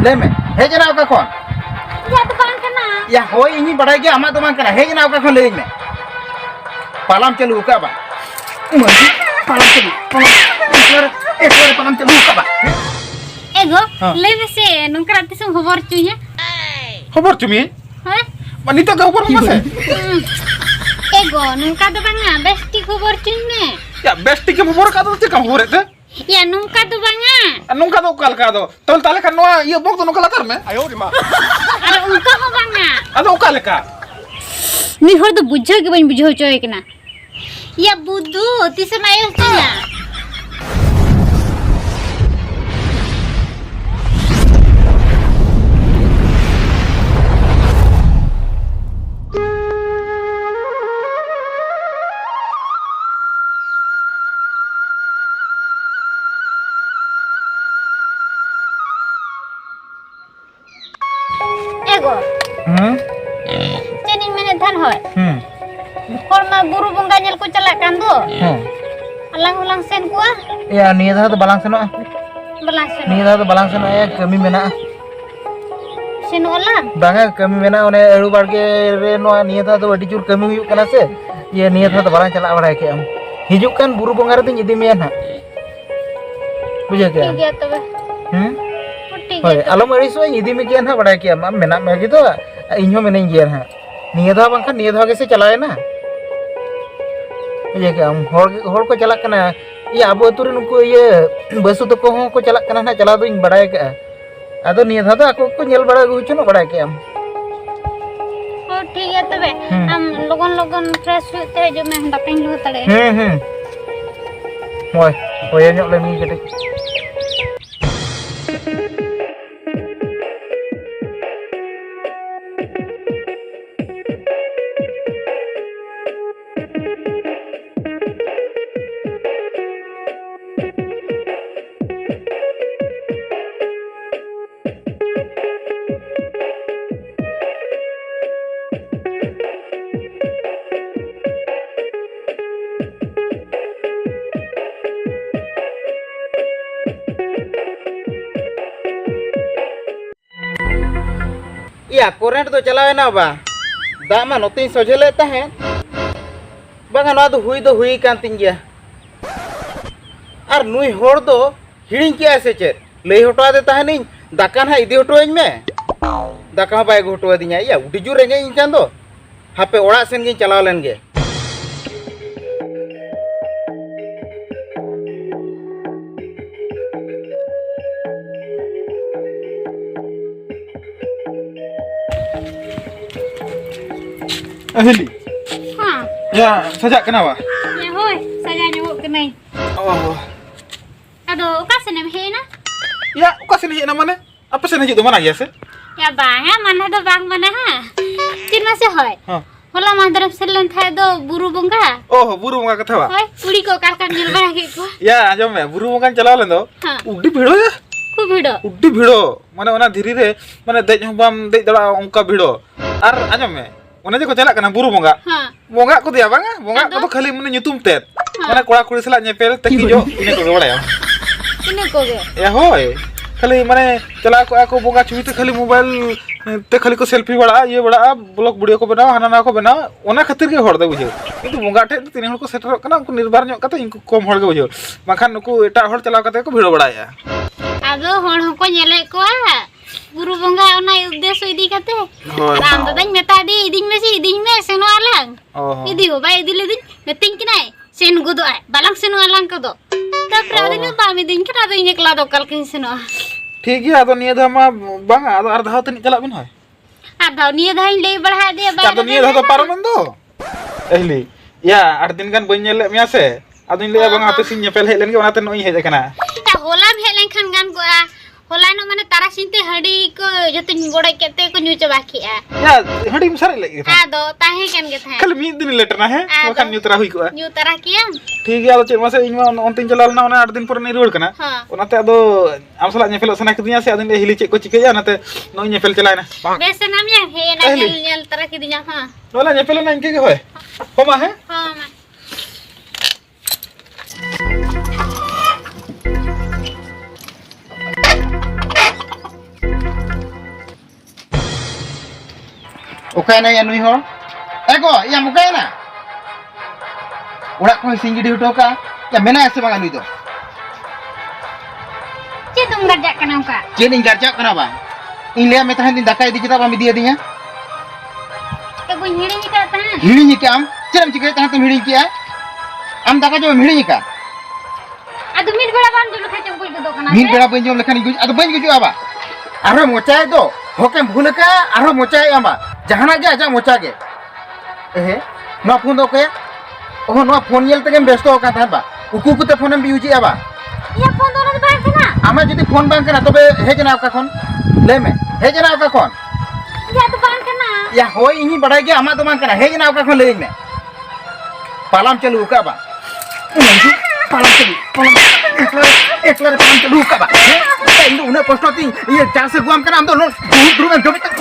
ले में हे जना का कौन या तो बांग करना या होय इनी बड़ाई के आमा तो मान करा हे जना का कौन ले में पालाम चलू का बा मंजी पालाम चलू एक बार पालाम चलू का बा एगो ले में से नंकरा तिसम खबर चुया खबर चुमी हां मनी तो खबर मसे एगो नंका तो बांगा बेस्टी खबर चुने या बेस्टी के खबर का तो चिका खबर है या नंका तो बांगा नंका तो काल का दो तोल ताले का नोआ ये बोक तो नोका लातर में आयो रे मा अरे उनका हो बांगा अदो काले का नी हर तो बुझो के बन बुझो चोय के ना या बुद्धू तिसम आयो चुया चेनी मैंने धन होय और मा गुरु बंगा नेल को चला कान दो अलांग उलांग सेन कुआ या निया दा तो बालांग सेनो बलांग सेन निया दा तो बालांग सेनो ए कमी मेना सेन ओला बांगा कमी मेना ओने एड़ू बाड़के रे नो निया दा तो अडी जुर कमी हुयु कना से ये निया दा तो बालांग चला बड़ाय के हम हिजुक कान गुरु बंगा रे दिन इदी मेया ना बुझे के ठीक है तबे ठीक होय है आलम अड़ीसो इदी में के ना बड़ाय के हम मेना मेगी तो इन्हो मेनें गिया ना निया दा बांखा निया दा के से चलाए ना ये क्या हम होड़ को चला कना ये अब अतुरे नुको ये बसु तो को हो को चला कना ना चला दो इन बड़ाय के आदो निया दा आको को नेल बड़ा गु चनो बड़ाय के हम ओ ठीक है तबे हम लोगन लोगन फ्रेश होते जो मैं डकिंग लो तड़े मोय होय ᱧᱚᱜ ᱞᱮᱱ ᱜᱮ ᱠᱟᱹᱴᱤᱡ या करेंट तो चलावे ना बा दा मा नोते सजेले तहे बागा ना तो हुई कान तिन गया और नुई होड़ दो हिड़िंग किया से चे लई हटवा दे तहे नहीं दाकान हा इदी हटवाइन में दाका बाय हटवा दिया या उडी जुर रेंगे इन चांदो हापे ओड़ा सेन गे चलाव लेन गे Ahli. हां Ya, sajak kenapa? या होय सजा जो के नहीं Oh. अदो का से ने हे ना Ya, uka sini hik namanya? Apa sini hik tu mana ya se? या बांगा मन दो बांग बना हा चिन्ना से होय हाँ. होला मादरम सेलन थाय दो बुरु बंगा Oh, buru bunga kata wa. होय उड़ी को काल नेल बड़ा के को Ya, anjom ya, buru bunga चलाव लेन दो. हां उड्डी भिड़ो या. खूब भिड़ो उड्डी भिड़ो. माने ओना धीरे रे माने देज हबाम देज दड़ा उनका भिड़ो. Are anjom ya. ओना जे को चला कना बुरु bunga. हां Bunga ko dia banga, bunga ko to khali mane nyutum tet. Mana kora kuri sala nyepel tekijo ini ko bada ya. इने को गे Ya hoy. Khali mane चला को ako bunga छुई te khali मोबाइल ते खाली को selfie बड़ा ये बड़ा ब्लॉग वीडियो को बनाओ हाना ना को बनाओ ओना खातिर के हर दे बुझो किंतु बुंगा ठे तीन हर को सेटर कना उनको निर्भर ᱧᱚᱜ कते इनको कम हर के बुझो माखान नुको एटा हर चलाव कते को भिड़ो बड़ाया आदो हण को नेले को गुरु बंगा ओना उद्देश्य इदी कते राम दादाñ मेता दी इदिñ में से इदिñ में सेनो आलांग इदी हो बाय इदी लेदिñ मेतिñ किनाय सेन गुदो आय बालांग सेनो आलांग को दो तब रादिन बामी दिन के रादो इने क्ला दो कल के सेनो ठीक है आदो निया धामा बांगा आदो आर धाव तनी चला बिन होय आर धाव निया धाई ले बढ़ा दे बाय आदो निया धाव तो पारमन दो एहली या 8 दिन गान बइन नेले मिया से आदो इन ले बांगा आपे सिन नेपेल हेलेन के ओनाते नोई हेज कना होला भेलें खान गान को होला न माने तारा सिनते हडी को जतन गोड़े केते को न्यू चबा खिया या हडी मसारे लगी था आदो ताहे केन के था खाली मी दिन लेटना है वखान न्यू तरा हुई को न्यू तारा किया ठीक है आदो चे मासे इन ओनतिन चलाल ना ओना 8 दिन पर नहीं रोड कना ओनाते आदो आम सला नेफेल सना किदिया से आदिन हिली चे को चिकेया नाते नोई नेफेल चलायना बेस नाम या हे ना नेल तारा किदिया हां नोला नेफेल ना इनके के होय होमा है हां मा Okayna ya nui hor. Ego, ya mukayna. Urak ko singi di hotoka. Ya mena ase bang nui do. Cik tuh ngerjak kena muka. Chen ing garjak kenapa? Ing lihat metahan din dakai di kita pami dia dinya. Gue ngiring ni kata. Hiring ni am? Ceram cikai tahan tum hiring kia? Am daka jo hiring ka? Aduh mit bela ban dulu kacau gue itu kan. Min bera benjom lekan iguj, ado benj guju apa? Arah mocai do. Hokem bhuleka arah mocai amba. Jahana ge aja mocha ge. No phone do ke? Oh no phone yel tegem besto ka tha ba. Uku kute phone am biuji aba. Iya phone do na bang kena. Ama jodi phone bang kana tobe hejena ka kon. Leme. Hejena ka kon. Iya tuh bang kena. Ya hoi ini badai ge ama to bang kana hejena ka kon leing me. Palam chalu ka ba. Palam chalu. Eklar palam chalu ka ba. Ini una posto ting. Iya jase guam kana am do no. Duru am dobi tak.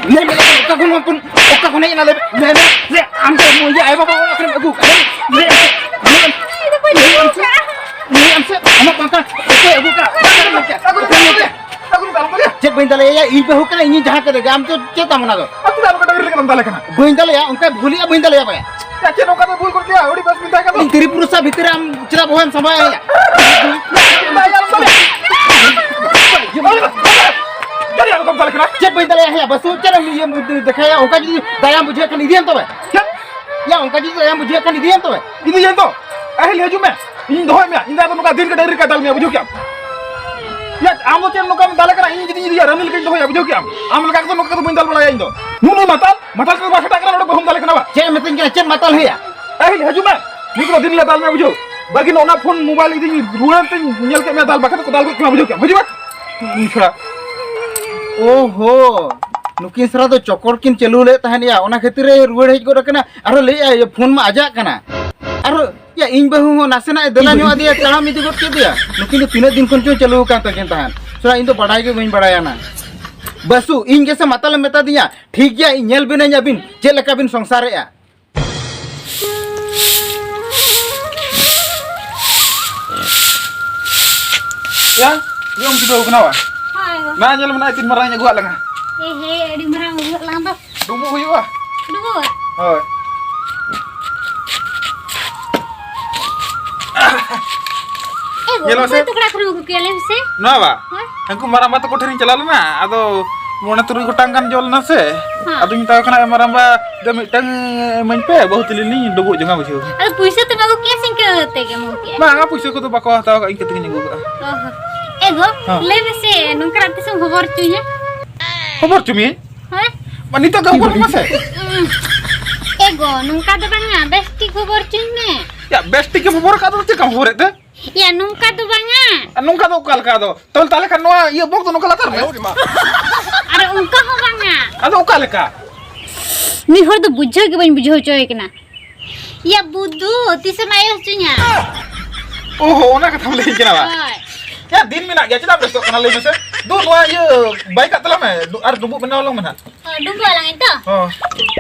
Leme ka kon pun okka kon ina leme. Le am to mo ya ai baba ora kren agu. Ini am se ama pangka. Oke agu ka. Aku dalam kali. Cek bintale ya ibe hukana ini jahat ke gam to ceta mona do. Aku dalam kali lagi dalam kana. Bintale ya unka bhuli bintale ya pa. Ya ke noka bhul kor dia odi bas bintai ka do. Tiri purusa bhitere am chira bohem samay ya. Jadi aku dalam kana. Cek bintale ya basu chera mi yem dekhaya unka ji dayam bujhe kan idiam to ba. Ya unka ji dayam bujhe kan idiam to ba. Ini yen to. Ahli haju me. Ini doy me. Inda to noka din ka dari ka dal me bujhu kya. Ya, amo tiang nuka mendala kena ini jadi dia ramil kain doh ya bujau kiam. Amo lagi tu nuka tu mendal bola ya indo. Nunu matal tu bahasa tak kena udah bohong dala kenapa? Cek meeting kena cek matal ya. Haju mah. Ni kalau din lihat dalnya bujau. Bagi nona phone mobile ini ruan tu nyel ke medal bakat ko dal ko kena bujau kiam. Haju mah. Nisra. Oh. Nukin sera tu cokor kin celu le tahan ya. Ona khetire ruan hej ko kena. Aro le ya phone ma aja kana. Aro ya ing bahu nasena dala nyu adia taram idi got ke dia nukin tina din kon chalu kan ta tahan sura indo badai ge bain badaya na basu ing ge se matal meta diya ठीक ya nyel binanya bin je leka bin sangsare ya yom kido kenawa Hai. na nyel mena tin maranya gua langa Di marang gua lang to. dumu huyu ah Dugo. hoy Yelo se tu kena kru ke lem se. ना बा हमको मारामा तो कोठरी चला ना अदो मोना तुरु गोटांग गान जल ना से अदो मिता कना मारामा द मिटंग मन पे बहुत लिनी डबो जंगा बुझो Aduh puisa tu aku ke sing ke te ke mau ke. मा पुइसे को तो बको हताव का इनके तिनी गो Ego, lem se nungkra te sum khobor chunya. खबर चुमी Ha? मनी तो खबर मसे Ego, nungka tu banga besti khobor chunya. या बेस्टी के खबर का तो ते कम हो रे ते Ya nungka tu banga. नुका तो कल का दो तोल ताले का नोआ ये बोक तो नुका लातर में Ada ungka ho banga. अदो का लेका Ni hor tu bujho ke ban bujho coy kena. Ya budu tise mayos chunya. ओहो ना का थमले के ना बा Oi. या दिन में ना गया चला बेस्तो कना ले में से दो नोआ ये बाइक का तला में अर दुबु बना लो मना Dunggu lang itu. हां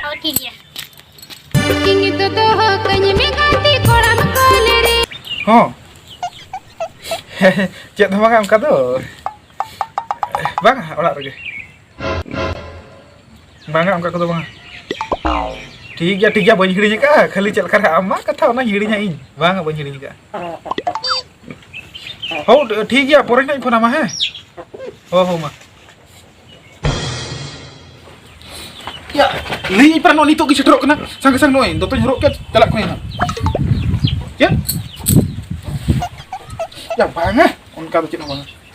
Oh ठीक है. King itu tuh kanya me ganti koram kolere. हां चेक तो बांगा उनका तो बांगा ओड़ा रगे बांगा उनका को तो बांगा ठीक है बन हिड़ी का खाली चल कर आमा कथा ना हिड़ी इन बांगा बन हिड़ी का हो ठीक है पोरे नहीं फोन आमा है हो मा या ली पर नो नी तो की छटरो कना संग संग नोय दो तो हरो के चला को ना ya bang उनका तो चिन्ह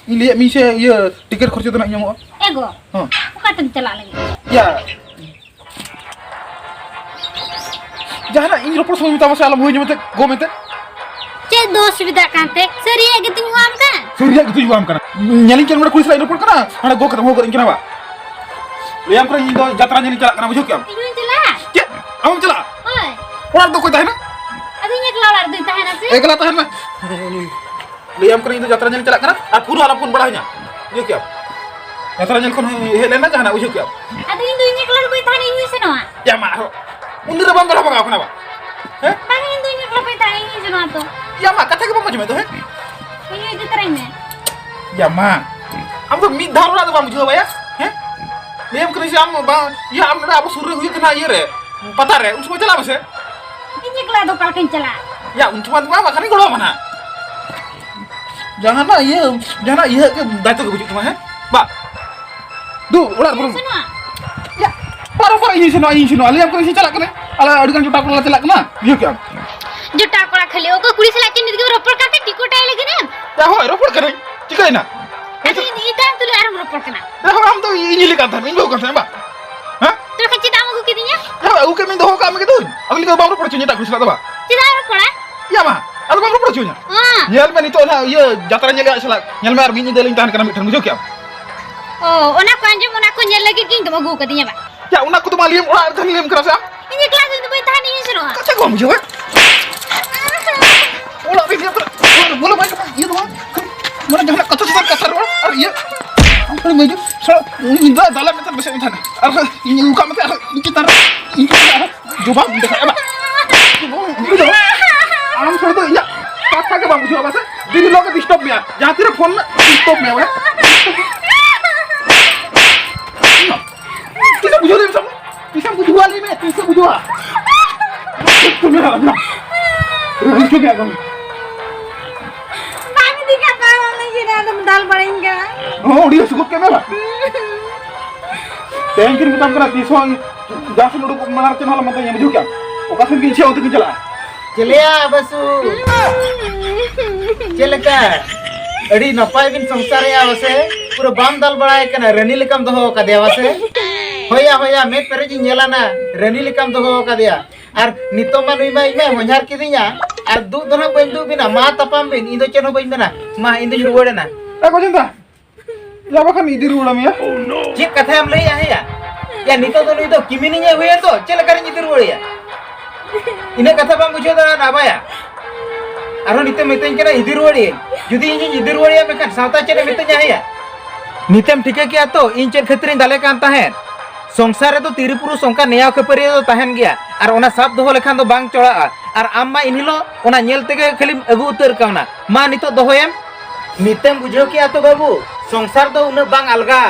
ini lihat mise ya tiket kursi tu nak nyamuk Ego. Buka tem celak lagi. ya jangan ini ropor sama minta masa alam hui nyamuk go mente Cek dos sudah kante. Serius gitu nyuam kan? surya gitu juga am kana nyalin kan kulis lain ropor kana ada go ketemu go ingin apa liam kan indo jatra nyalin celak kana bujuk am Itu celak. ya am celak Oi. orang tu kau tahu na Aduhnya kelawar tuh tahan nasi. kelah tahan mah liam kan indo jatra nyalin celak kana aku alam pun balahnya bujuk am jatra nyalin kon helena jangan bujuk am Aduh indunya kelar gue tahan ini seno. ya mak undir bang kalau apa kenapa Tahan indunya kelar gue tahan ini seno tuh. ya mak kata ke bang macam itu Ini itu terengnya. ya mak am तो मी धारो ना तो बम बुझो भैया हैं Liam kena si am bang, ya am ada apa suruh hui kena iya re, patar re, unsur macam apa sih? Ini kelah dokal kencela. Ya unsur macam apa? Kan kalau mana? Jangan iya ke datang ke bujuk cuma ya, Mbak. Duh, ular burung. Semua. Ya, parah ini sino, Liam kena si celak kena, ala adukan juta kalau celak kena, iya क्या? जुटा कोड़ा खाली ओको कुड़ी से लाके निदके रोपड़ काते टिकोटा लगे ना Ya हो, रोपड़ करे, चिका है ना? अति इतान तुले आराम रोपड़ कना Ya हो, हम तो ini lihat kan, ini bukan saya Mbak. Hah? तो खच्ची दाम को किदिnya Ya, aku kan minta kami gitu. Aku lihat bang roper cunya tak kusilat apa? चिदा रोपड़ा Ya mah, aku bang roper cunya. हां Nyel men itu na, iya jataran nyel selak. Nyel mer bini deling tahan kena mitan bujuk ya. ओ ओना को अंजम ओना को nyel lagi king तो मगु कदिnya बा Ya, unak aku tuh maliam, ulah kan liam kerasa. ini kelas itu boy tahan ini suruh Kacau gua bujuk. Ulah liam ter. Boleh baik apa? Iya tuh. Mana jangan kacau kasar wah. Iya. Apa maju? So, ini dalam meter besar meter. Ini luka meter. Ini kita coba dekat apa? Am sudah tuh ya. Kata ke bang bujuk apa sih? Di lo ke stop ya. Jangan tidak phone stop ya, weh. Bisa bujuk dia sama. Bisa bujuk lagi, met. Bisa bujuk. Tuh ya, ya. Itu dia kamu. पानी दिखाता लगी ना तो दाल पड़ेगा Oh, dia cukup kemana? Tengkir kita kena tisong. Jasa duduk menarcen halam matanya bujuk ya. Okasin kinci untuk kinjala. चलिया बसु चलका अड़ी नपाय बिन संसार या वसे पूरा बाम दाल बड़ाय कना रनी लिकम दहो का देवा से होया मे पेरे जी नेला ना रनी लिकम दहो का दिया आर नितो मा नुई मा इमे होኛर किदिया आर दु दोना बइन दु बिना मा तपाम बिन इंदो चेनो बइन बना मा इंदो जुरुवड़े ना Aku cinta. Ya bahkan idir ulam ya. चित कथा हम लई आहे या नितो तो नुई तो किमिनी nya हुए तो चलका रे इदिर वड़े या इने कथा बाम बुझे दा ना बाया आरो निते मितें केना इदिर वड़े जुदी इन इदिर वड़े या मेकन सावता चेने मितें nya है नितेम ठीके किया तो इन चेन खतरिन दाले कान ताहेन संसार तो तिरी पुरुष ओंका नेया खपरि तो ताहेन गया आर ओना साब दोहो लेखान दो बांग चोड़ा आर आम्मा इनहिलो ओना नेल तेगे खाली अगु उतर कावना मा नितो दोहोयम नितेम बुझो किया तो बाबू संसार दो उन बांग अलगा